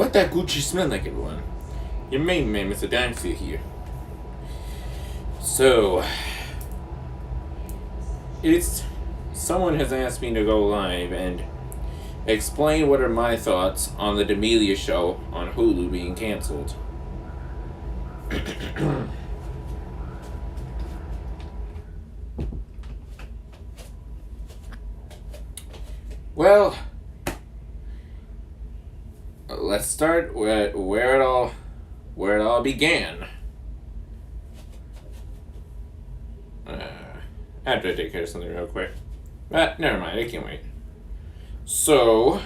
What that Gucci smell like, everyone? Your main man, Mr. Dynasty here. So, someone has asked me to go live and explain what are my thoughts on the D'Amelio show on Hulu being canceled. Well, let's start with where it all began. I have to take care of something real quick. But never mind, I can wait. So,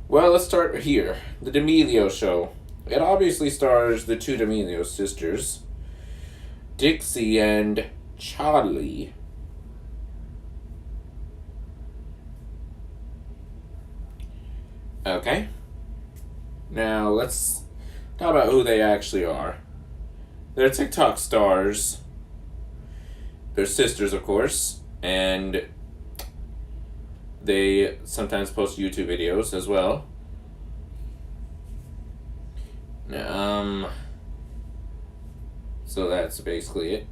well, let's start here. The D'Amelio show. It obviously stars the two D'Amelio sisters, Dixie and Charlie. Okay. Now, let's talk about who they actually are. They're TikTok stars. They're sisters, of course, and they sometimes post YouTube videos as well. So that's basically it.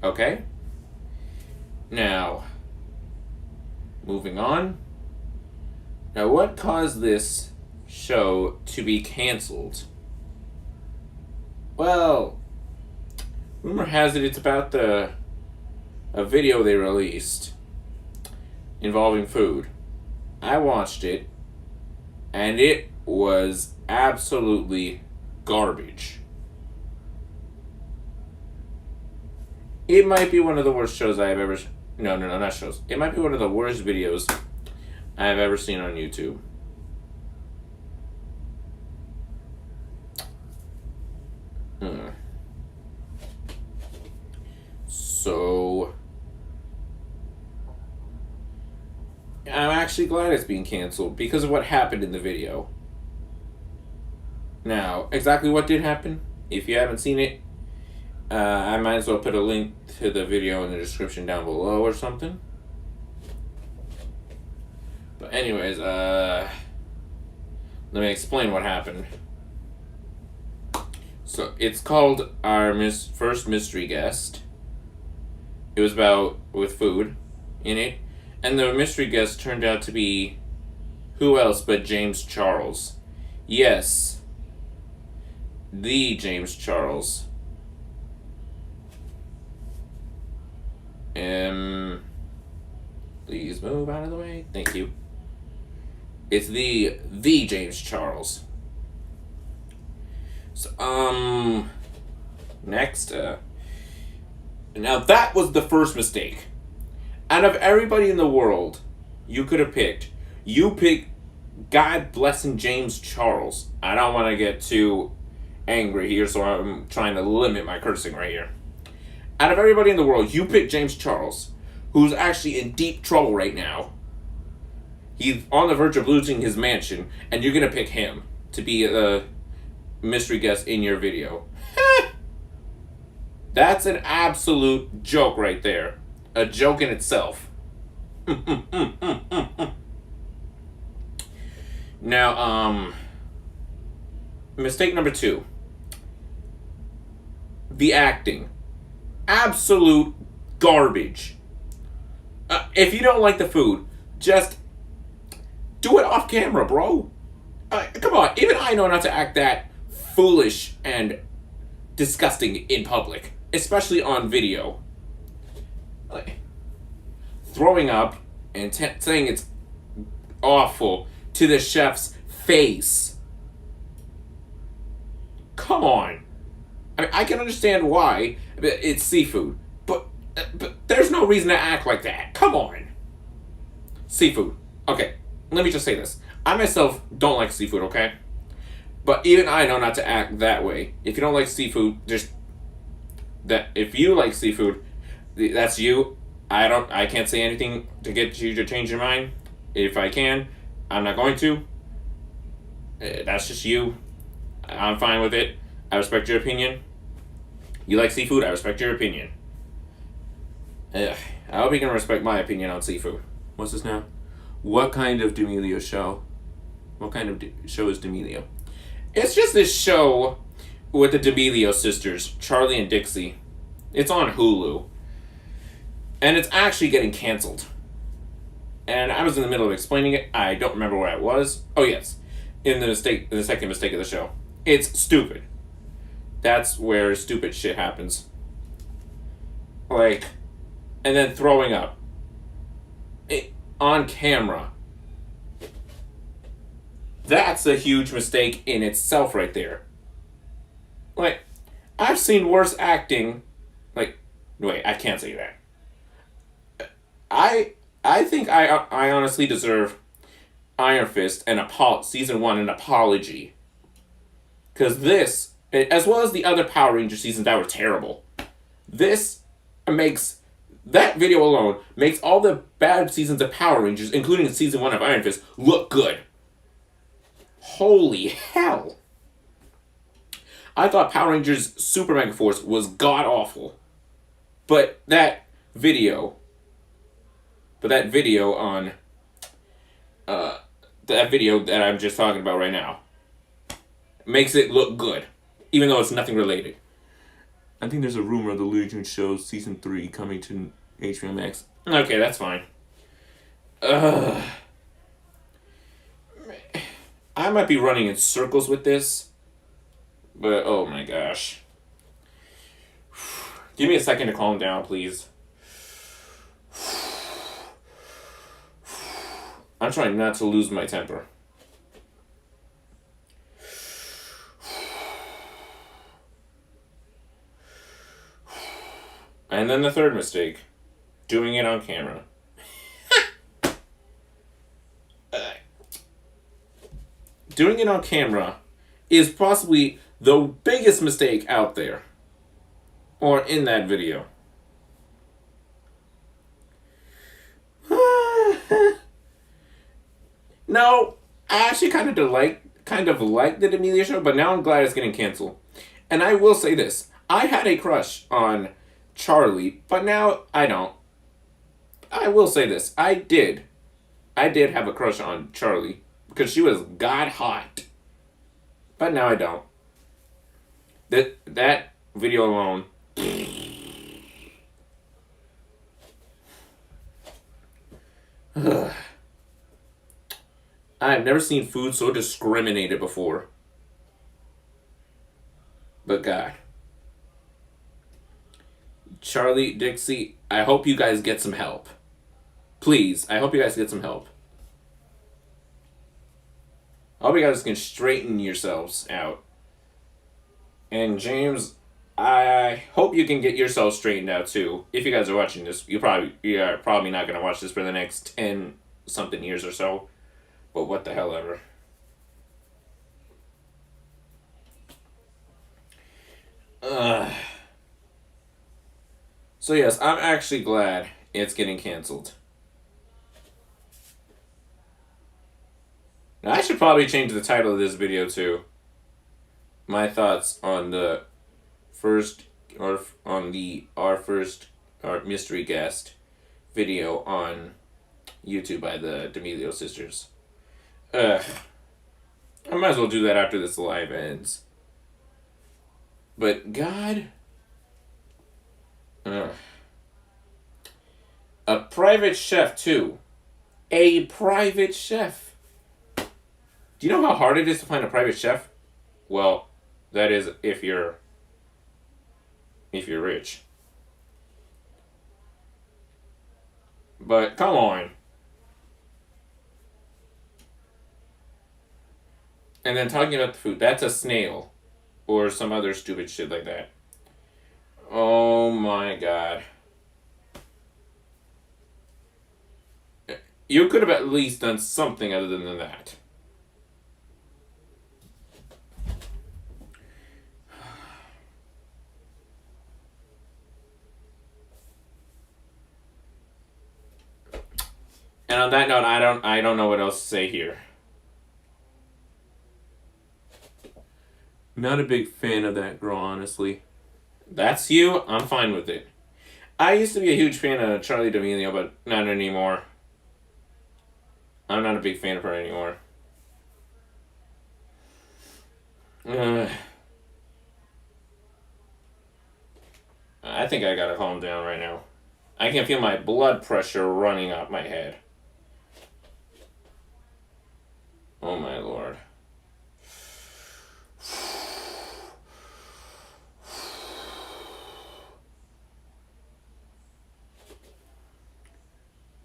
Okay. Now, moving on. Now, what caused this show to be canceled? Well, rumor has it it's about a video they released involving food. I watched it, and it was absolutely garbage. It might be one of the worst shows I have ever... No, not shows. It might be one of the worst videos I have ever seen on YouTube. So, I'm actually glad it's being canceled because of what happened in the video. Now, exactly what did happen? If you haven't seen it, I might as well put a link to the video in the description down below or something. But anyways, let me explain what happened. So, it's called Our First Mystery Guest. It was with food in it. And the mystery guest turned out to be who else but James Charles. Yes. The James Charles. Please move out of the way. Thank you. It's the James Charles. So, next, now that was the first mistake. Out of everybody in the world you could have picked, you picked God blessing James Charles. I don't want to get too angry here, so I'm trying to limit my cursing right here. Out of everybody in the world, you picked James Charles, who's actually in deep trouble right now. He's on the verge of losing his mansion, and you're going to pick him to be the mystery guest in your video. That's an absolute joke right there. A joke in itself. Now, mistake number 2. The acting. Absolute garbage. If you don't like the food, just do it off camera, bro. Come on, even I know not to act that foolish and disgusting in public, especially on video. Like, throwing up and saying it's awful to the chef's face. Come on. I mean, I can understand why it's seafood, but there's no reason to act like that. Come on. Seafood. Okay, let me just say this. I myself don't like seafood, okay? But even I know not to act that way. If you don't like seafood, if you like seafood, that's you. I can't say anything to get you to change your mind. If I can, I'm not going to. That's just you. I'm fine with it. I respect your opinion. You like seafood, I respect your opinion. Ugh. I hope you can respect my opinion on seafood. What's this now? What kind of D'Amelio show? What kind of show is D'Amelio? It's just this show with the D'Amelio sisters, Charlie and Dixie. It's on Hulu. And it's actually getting canceled. And I was in the middle of explaining it. I don't remember where I was. Oh, yes. In the second mistake of the show. It's stupid. That's where stupid shit happens. Like, and then throwing up. On camera. That's a huge mistake in itself right there. Like, I've seen worse acting. Like, wait, I can't say that. I think I honestly deserve Iron Fist and season 1 an apology. Because this, as well as the other Power Ranger seasons that were terrible, this makes, that video alone makes all the bad seasons of Power Rangers, including season 1 of Iron Fist, look good. Holy hell. I thought Power Rangers Super Mega Force was god awful. But that video on that video that I'm just talking about right now makes it look good, even though it's nothing related. I think there's a rumor of the Legion show season 3 coming to HBO Max. Okay, that's fine. I might be running in circles with this, but oh my gosh. Give me a second to calm down, please. I'm trying not to lose my temper. And then the third mistake, doing it on camera. Doing it on camera is possibly the biggest mistake out there. Or in that video. No, I actually kind of like the D'Amelio show, but now I'm glad it's getting canceled. And I will say this. I had a crush on Charlie, but now I don't. I will say this. I did have a crush on Charlie because she was god hot. But now I don't. That video alone. I've never seen food so discriminated before. But God. Charlie, Dixie, I hope you guys get some help. Please, I hope you guys get some help. I hope you guys can straighten yourselves out. And James, I hope you can get yourself straightened out too. If you guys are watching this, you are probably not going to watch this for the next 10 something years or so. But what the hell ever. So yes, I'm actually glad it's getting canceled. Now I should probably change the title of this video to my thoughts on the first, or on the our mystery guest video on YouTube by the D'Amelio sisters. I might as well do that after this live ends. But God, a private chef too. A private chef. Do you know how hard it is to find a private chef? Well, that is if you're rich. But come on. And then talking about the food, that's a snail. Or some other stupid shit like that. Oh my God. You could have at least done something other than that. And on that note, I don't know what else to say here. Not a big fan of that girl, honestly. That's you, I'm fine with it. I used to be a huge fan of Charlie D'Amelio, but not anymore. I'm not a big fan of her anymore. I think I gotta calm down right now. I can feel my blood pressure running up my head. Oh my lord.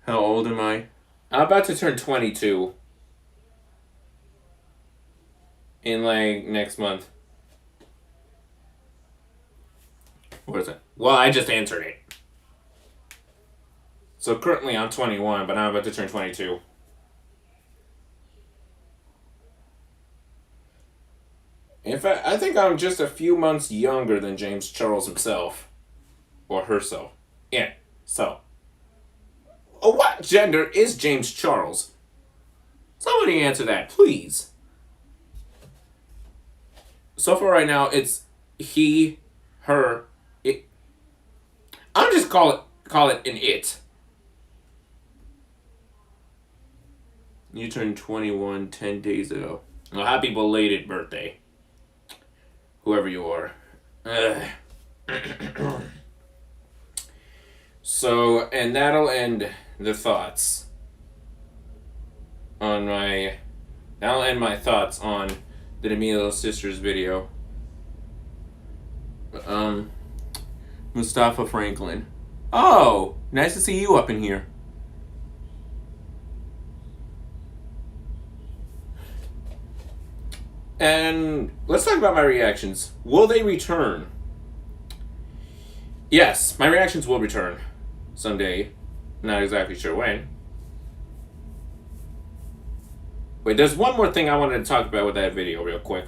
How old am I? I'm about to turn 22. In like next month. What is it? Well, I just answered it. So currently I'm 21, but I'm about to turn 22. In fact, I think I'm just a few months younger than James Charles himself. Or herself. Yeah, so. Oh, what gender is James Charles? Somebody answer that, please. So far right now, it's he, her, it. I'll just call it an it. You turned 21 10 days ago. Well, happy belated birthday. Whoever you are. So, and that'll end the thoughts on my... That'll end my thoughts on the D'Amelio Sisters video. Mustafa Franklin. Oh, nice to see you up in here. And let's talk about my reactions. Will they return? Yes, my reactions will return someday. Not exactly sure when. Wait, there's one more thing I wanted to talk about with that video real quick.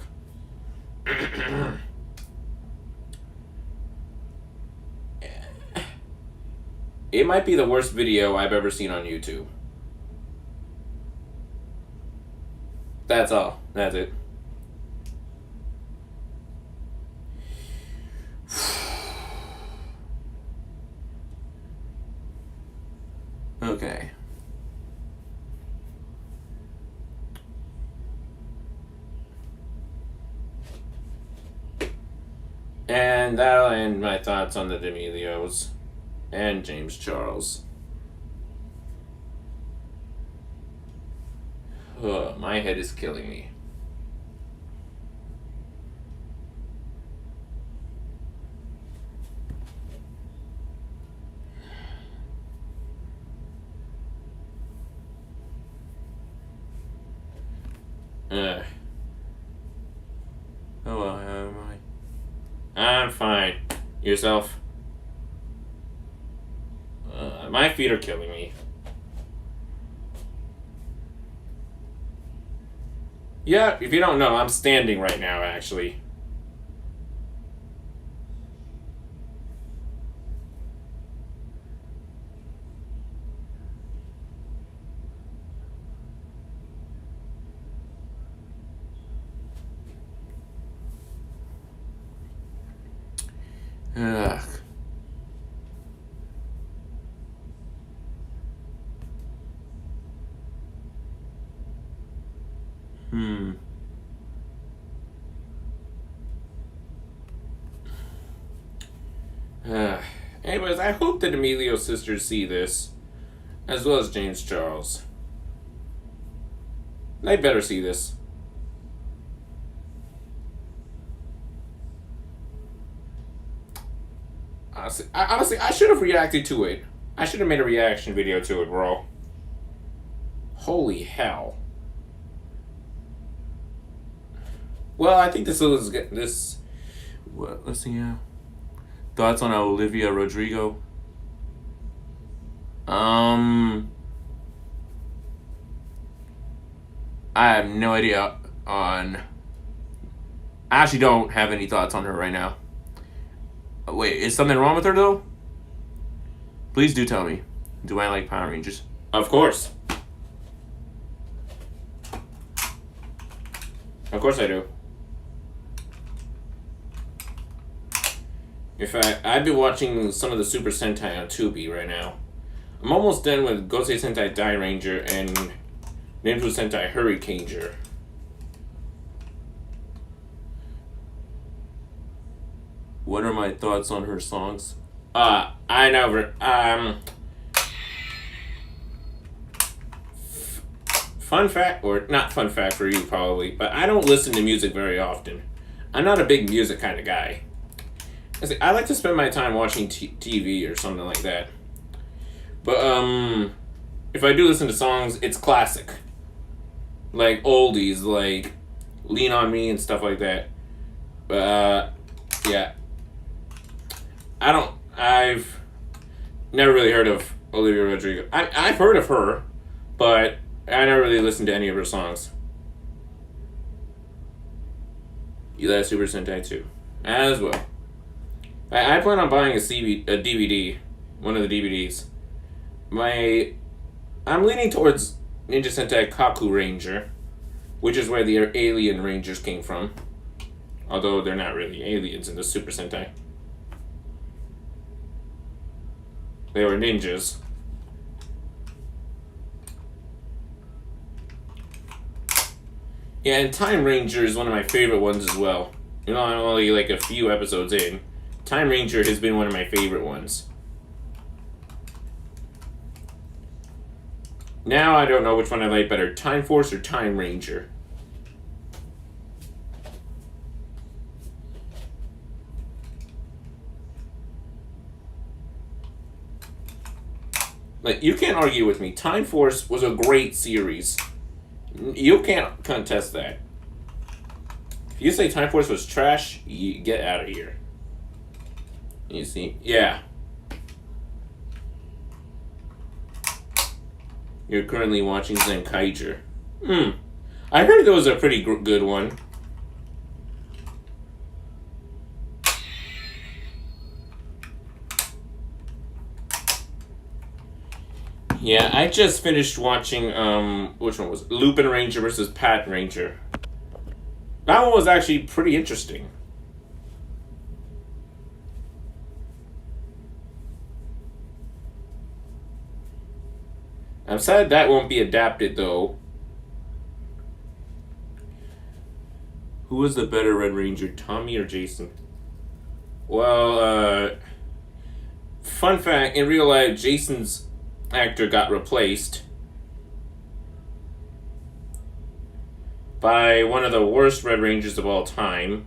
It might be the worst video I've ever seen on YouTube. That's all. That's it. Okay. And that'll end my thoughts on the D'Amelios and James Charles. Ugh, my head is killing me. Oh well, how am I? I'm fine. Yourself? My feet are killing me. Yeah, if you don't know, I'm standing right now, actually. Ugh. Anyways, I hope the D'Amelio sisters see this, as well as James Charles. They better see this. Honestly, I should have reacted to it. I should have made a reaction video to it, bro. Holy hell. Well, I think this was this. What? Let's see. Thoughts on Olivia Rodrigo? I have no idea on. I actually don't have any thoughts on her right now. Wait, is something wrong with her though? Please do tell me. Do I like Power Rangers? Of course. Of course I do. In fact, I've been watching some of the Super Sentai on Tubi right now. I'm almost done with Gosei Sentai Dai Ranger and Ninja Sentai Hurricaneger. What are my thoughts on her songs? I never, fun fact, or not fun fact for you probably, but I don't listen to music very often. I'm not a big music kind of guy. I like to spend my time watching TV or something like that. But, if I do listen to songs, it's classic. Like oldies, like Lean On Me and stuff like that. Yeah. I've never really heard of Olivia Rodrigo. I've heard of her, but I never really listened to any of her songs. You like Super Sentai too, as well. I plan on buying a DVD, one of the DVDs. I'm leaning towards Ninja Sentai Kaku Ranger, which is where the alien Rangers came from. Although they're not really aliens in the Super Sentai. They were ninjas. Yeah, and Time Ranger is one of my favorite ones as well. You know, I'm only like a few episodes in. Time Ranger has been one of my favorite ones. Now I don't know which one I like better, Time Force or Time Ranger. Like, you can't argue with me. Time Force was a great series. You can't contest that. If you say Time Force was trash, you get out of here. You see? Yeah. You're currently watching Zenkaiger. I heard that was a pretty good one. Yeah, I just finished watching, which one was it? Lupin Ranger versus Pat Ranger. That one was actually pretty interesting. I'm sad that won't be adapted, though. Who was the better Red Ranger, Tommy or Jason? Well, fun fact, in real life, Jason's actor got replaced by one of the worst Red Rangers of all time.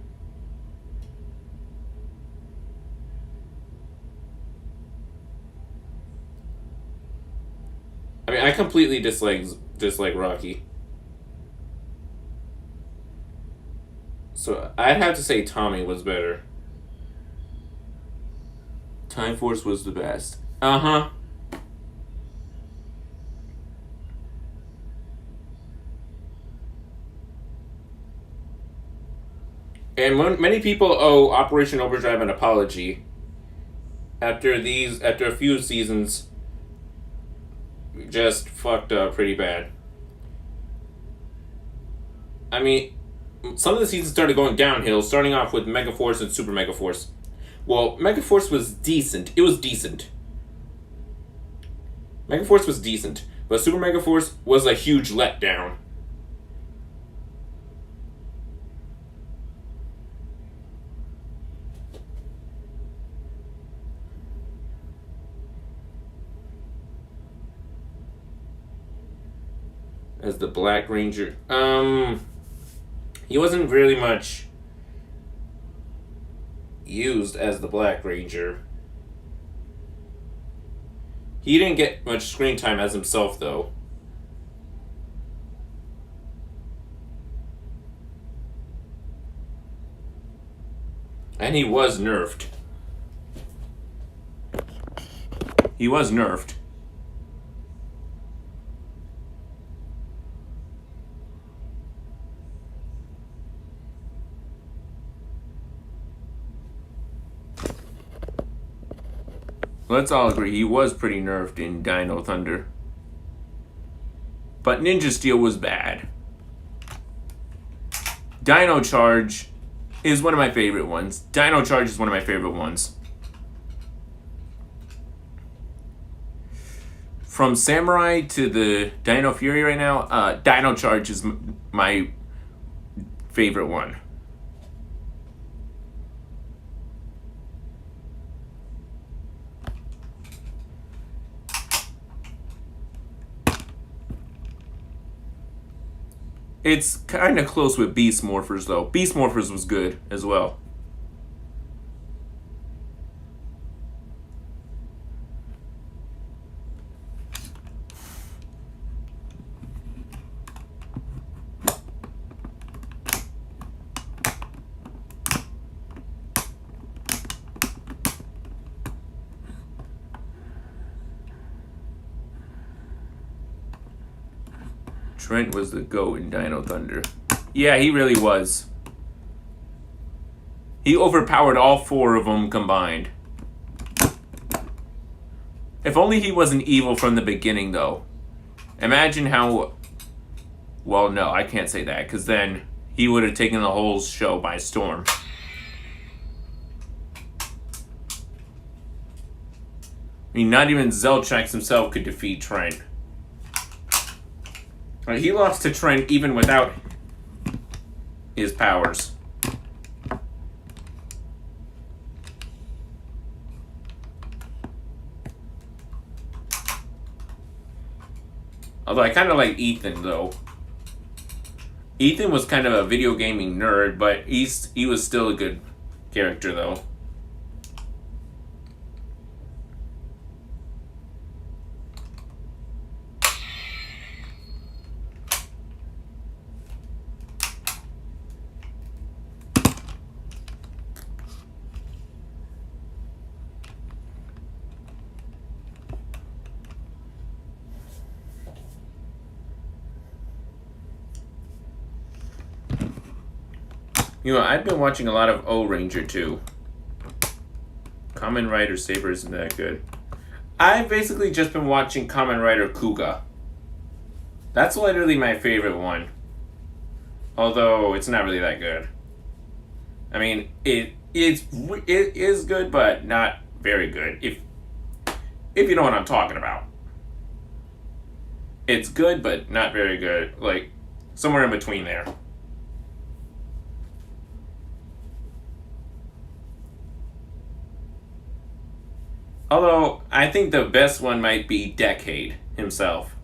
I mean, I completely dislike Rocky. So I'd have to say Tommy was better. Time Force was the best. Uh-huh. And many people owe Operation Overdrive an apology. After a few seasons, just fucked up pretty bad. I mean, some of the seasons started going downhill, starting off with Megaforce and Super Megaforce. Well, Megaforce was decent. It was decent. Megaforce was decent, but Super Megaforce was a huge letdown. As the Black Ranger. He wasn't really much used as the Black Ranger. He didn't get much screen time as himself, though. And he was nerfed. He was nerfed. Let's all agree he was pretty nerfed in Dino Thunder. But Ninja Steel was bad. Dino Charge is one of my favorite ones. Dino Charge is one of my favorite ones. from Samurai to the Dino Fury right now, Dino Charge is my favorite one. It's kind of close with Beast Morphers, though. Beast Morphers was good as well. Trent was the GOAT in Dino Thunder. Yeah, he really was. He overpowered all 4 of them combined. If only he wasn't evil from the beginning, though. Imagine how... Well, no, I can't say that, because then he would have taken the whole show by storm. I mean, not even Zeltrax himself could defeat Trent. He lost to Trent even without his powers. Although I kind of like Ethan, though. Ethan was kind of a video gaming nerd, but he was still a good character, though. You know, I've been watching a lot of O-Ranger, too. Kamen Rider Saber isn't that good. I've basically just been watching Kamen Rider Kuga. That's literally my favorite one. Although, it's not really that good. I mean, it is good, but not very good. If you know what I'm talking about. It's good, but not very good. Like, somewhere in between there. Although, I think the best one might be Decade himself.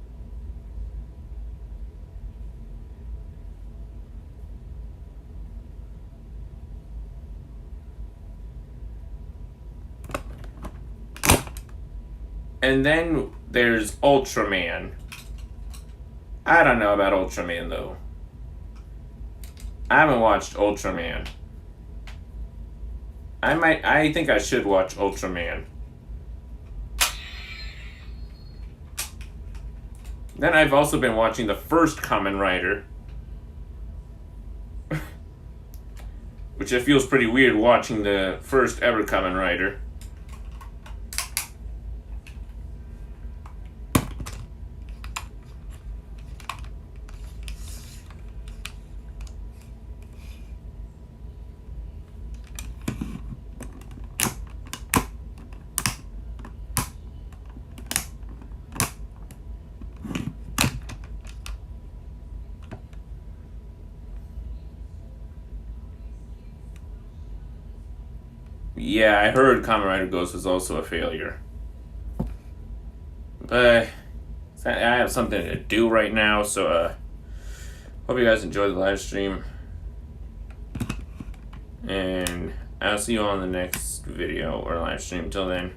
And then there's Ultraman. I don't know about Ultraman, though. I haven't watched Ultraman. I think I should watch Ultraman. Then I've also been watching the first Kamen Rider. Which it feels pretty weird watching the first ever Kamen Rider. Yeah, I heard Kamen Rider Ghost was also a failure. But I have something to do right now, so hope you guys enjoy the live stream. And I'll see you on the next video or live stream. Till then.